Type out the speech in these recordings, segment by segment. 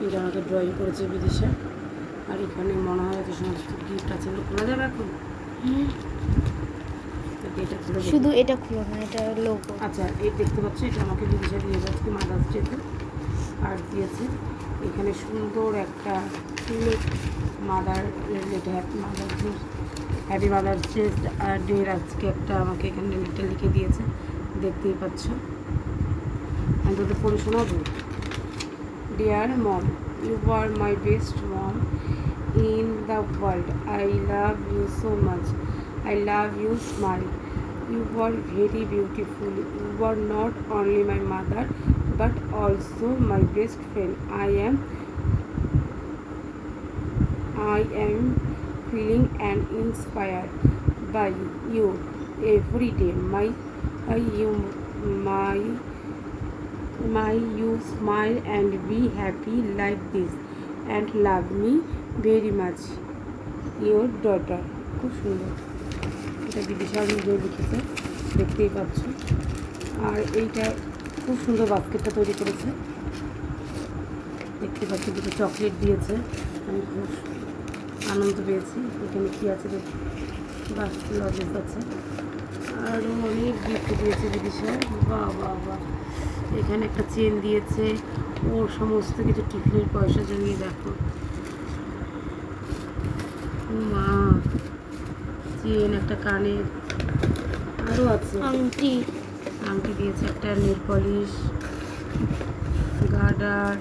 এটা আমাকে ড্রয়িং করেছে বিদিশা। আর এখানে মনে হয় যে সমস্ত গিফট আছে, খোলা যাবে এখন? এটা খুলে শুধু এটা খুলো না, এটা লোগো। আচ্ছা, এই দেখতে পাচ্ছ, এটা আমাকে বিদিশা দিয়ে যাচ্ছে মাদার্স ডেতে কার্ড দিয়েছে। এখানে সুন্দর একটা mother letter, happy mother's day আজকে একটা আমাকে এখানে লেটার লিখে দিয়েছে, দেখতেই পাচ্ছ। আমি তোদের পড়ে শোনাবো। Dear mom, you are my best mom in the world. I love you so much. I love you smile. You are very beautiful. You are not only my mother but also my best friend. I am feeling and inspired by you every day. You smile and be happy like this and love me very much. Your daughter. খুব সুন্দর, এটা বিদিশা নিজে লিখেছে, দেখতেই পাচ্ছ। আর এইটা খুব সুন্দর বাস্কেটটা তৈরি করেছে, দেখতে পাচ্ছি। দুটো চকলেট দিয়েছে, আমি খুব আনন্দ পেয়েছি। এখানে কী আছে দেখি, বাস্কেট লজেস আছে, আরও অনেক গিফট দিয়েছে বিদিশা। বাহ বাহ বাহ, এখানে একটা চেন দিয়েছে, ওর সমস্ত কিছু টিফিনের পয়সা জমিয়ে দেখো। মা, চেন, একটা কানের, আরও আছে আংটি দিয়েছে, একটা নেল পলিশ, গার্ডার,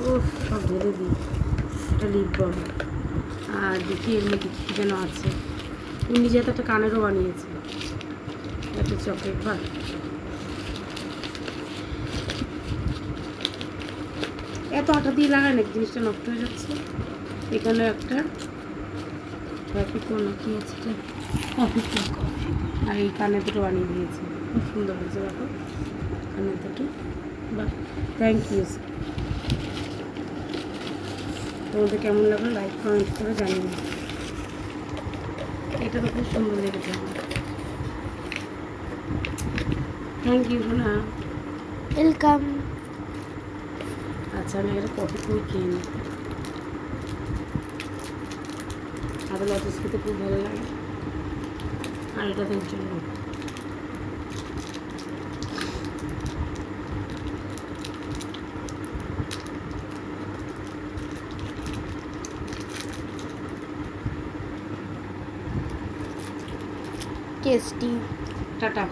ও সব ঢেলে দিই, একটা লিপ বাম। আর দেখি এর মধ্যে কী যেন আছে। উনি যেহেতু একটা কানেরও বানিয়েছে, একটা চকলেট। বা এত আটা দিয়ে লাগায় না, জিনিসটা নষ্ট হয়ে যাচ্ছে। এখানে একটা কফি কোনো কী আছে, কফি। আর এই কানে দুটো বানিয়ে দিয়েছে, খুব সুন্দর হয়েছে দেখো কানে দুটো। বা থ্যাংক ইউ। তোমাদের কেমন লাগলো লাইক কমেন্ট করে জানিয়ে। এটা তো খুব সুন্দর লেগেছে আমার। থ্যাংক ইউ সোনা, ওয়েলকাম। আচ্ছা, আমি একটা কফি করে খেয়ে নিই। আদা লজেস খেতে খুব ভালো লাগে, আর এটা তোর জন্য। টেস্টি। টাটা।